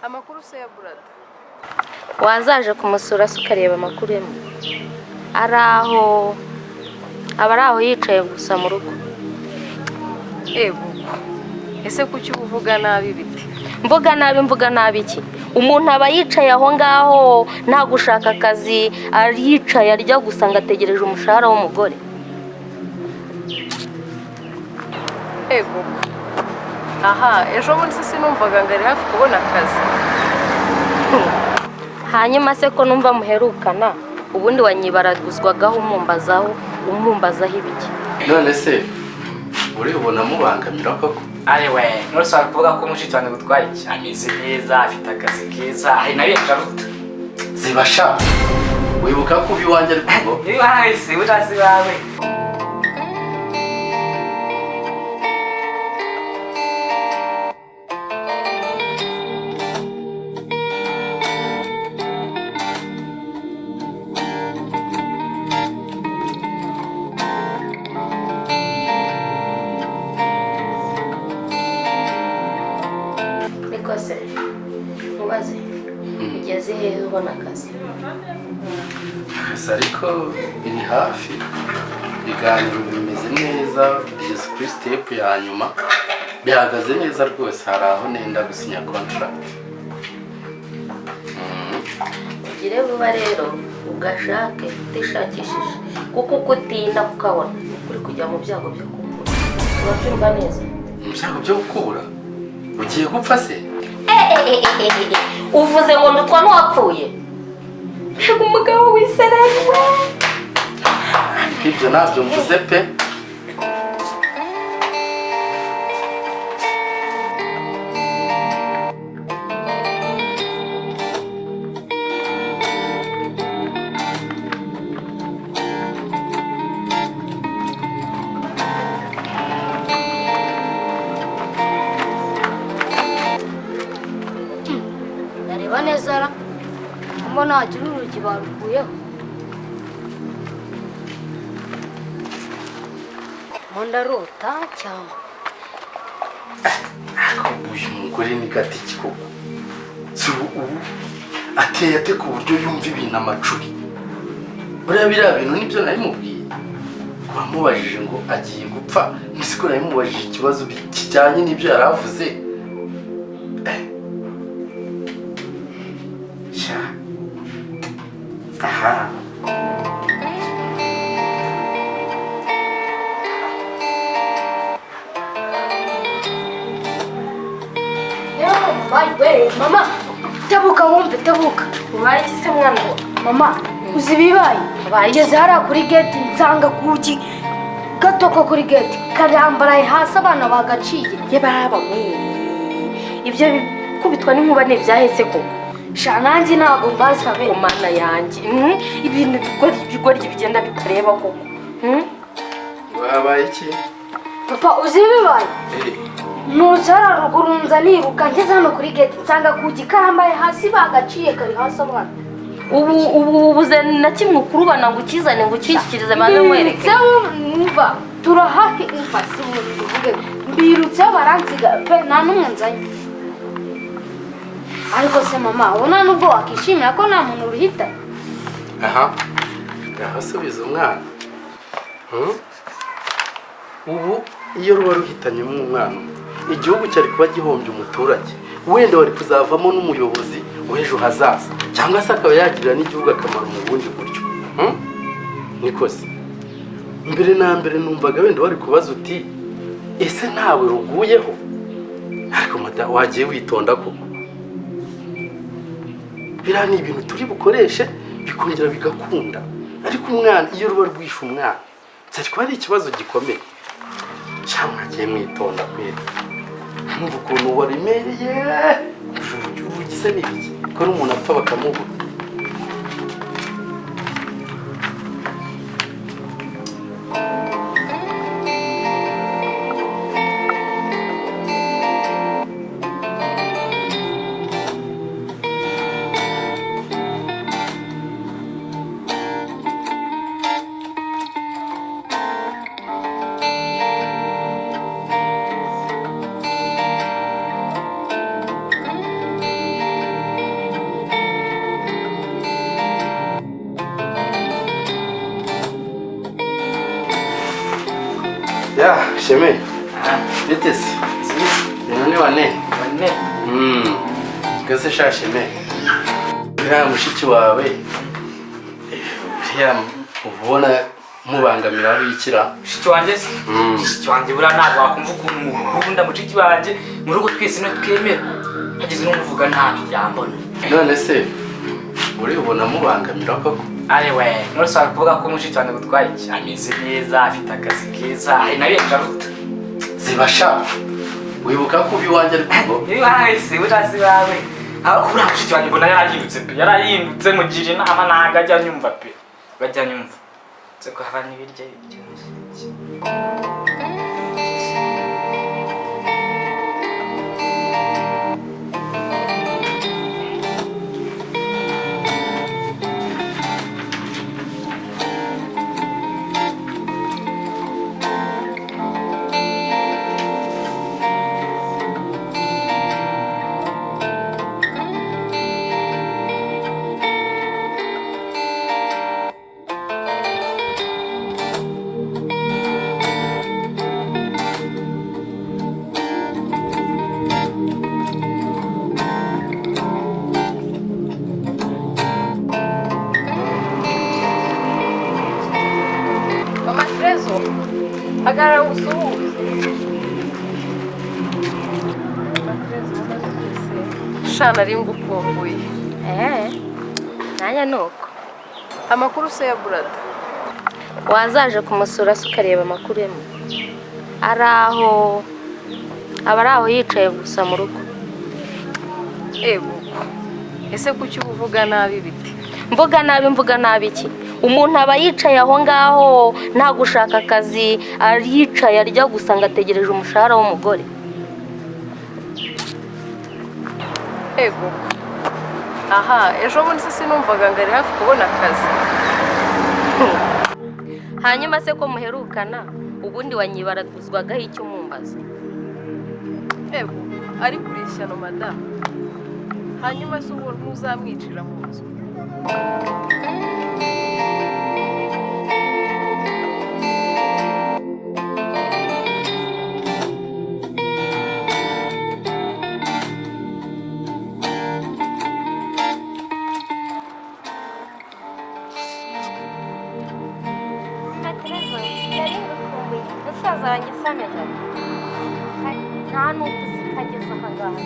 Amakuru se ya brother. Wazaje kumusura se ukareba amakuru ye. Araho abaraho yicaye gusa mu rugo. Ego. Ese kuki uvuga nabi biti? Mvuga nabi iki? Umuntu aba yicaye aho ngaho nta gushaka akazi, aricaye arya gusa ngategereje umushahara w'umugore. Ego. Aha, ejo bundi se sinumvaga ngari hafi kubona akazi. Hanyuma se ko numva muherukana, ubundi wanyibaraguzwagaho umumbazaho ibiki. None se uri ubona mubangamira koko? Arewe, nurashaka kuvuga ko mushiki wanjye gutwaye ameze neza, afite akazi keza, hari nabiye karuta. Zibasha. Wibuka ko ubiwanje ariko ngo? Niba se utazi bawe. Nikose. Mubaze. Ugeze hehe ubona akazi? Ariko iri hafi. Ibiganiro bimeze neza, bigeze kuri step ya nyuma. Bihagaze neza rwose, hari aho nenda gusinya contract. Ugire vuba rero ugashake utishakishije kuko kutinda kukabona kuri kujya mu byago byo kubura. Urabyumva neza? Mu byago byo kubura? Ugiye gupfa se? Uvuze ngo ndutwa n'uwapfuye. Mbega umugabo w'isereri. Ibyo nabyo mvuze pe. Nareba neza mbona hagira urugi barukuyeho. Mondarota cyangwa uyu mugore ni gatiki koko. Ubu ateye ate ku buryo yumva ibintu amacuri. Buriya biriya bintu nibyo nari mubwiye. Wamubajije ngo agiye gupfa, musiko nari mubajije ikibazo kijyanye n'ibyo yari avuze. Aha. mama tabuka wumve tabuka. Ubaye iki se mwana wa? Mama uzi bibaye ngeze hariya kuri gate nsanga kuki gato ko kuri gate karambaraye hasi abana bagaciye. Ye baba mwe. Ibyo kubitwa n'inkuba ne byahese koko. Sha nanjye ntabwo mbasabe Mana yanjye. Ibintu bigoryi bigenda bitareba koko. Wabaye iki? papa uzi bibaye nuzara rugurunza niruka ngeze hano kuri gate nsanga kuki karambaye hasi bagaciye kari hasi abana. Ubu buze na kimwe ukurubana ngo ukizane ngo ukishikirize maze nkwereke. Umva turahake imfasi muvuge mbirutse baransiga pe nta numwe nzanye. Ariko se mama ubona nubwo wakishimira ko nta muntu uruhita. Aha. Yahasubiza umwana. Ubu iyo ruba ruhitanye mu mwana, igihugu cyari kuba gihombye umuturage. Wenda wari kuzavamo n'umuyobozi w'ejo hazaza, cyangwa se akaba yagirira n'igihugu akamaro mu bundi buryo. Nikose. Mbere na mbere numvaga wenda wari kubaza uti ese ntawe ruguyeho? Ariko mada wagiye witonda koko. Biriya ni ibintu turi bukoreshe bikongera bigakunda. Ariko umwana iyo ruba rwishe umwana cyari kuba ari ikibazo gikomeye. Cyangwa agiye mwitonda kwera. Numva ukuntu warimereye. Ugise n'ibiki ko n'umuntu apfa bakamubura. Ya, sheme. Ah, Bitese. zizi. None wane. Wane. Gase sha sheme. Uriya mushiki wawe. Uriya ubona mubangamiraho ikira. Mushiki wanjye se? Mushiki wanjye buriya ntabwo wakumva ukuntu mukunda mushiki wanjye mu rugo twese no twemera. Hagize n'umuvuga nabi yambona. None se uri ubona mubangamira koko? Arewe, nurashaka kuvuga ko mushiki wanjye gutwaye ameze neza, afite akazi keza, ari nabiye karuta. Zibasha. Wibuka ko biwanje ari kugo? Nibaye se utazi bawe. Aho kuri mushiki wanjye mbona yarahindutse pe. Yarahindutse mugira inama ntago ajya nyumva pe. Bajya nyumva. Tseko haba nibirye byose. Mama Trezo, agarra usuhuze. Shana ari ngukumbuye. Nanya nuko. Amakuru se ya brada. Wazaje kumusura se ukareba amakuru ye. Araho. Abaraho yicaye gusa mu rugo. Ego. Ese kuki uvuga nabi biti? Mvuga nabi iki? Umuntu aba yicaye aho ngaho nta gushaka akazi, aricaye arya gusa ngategereje umushahara w'umugore. Ego. Aha, ejo bundi se sinumvaga ngari hafi kubona akazi. Hanyuma se ko muherukana ubundi wanyibarazwagaho icyo mumbaza. Ego, ari kurisha no madam. Hanyuma se uwo ntuzamwicira mu nzu. Musaza wanjye sameza nta n'uko kageze aha ngaha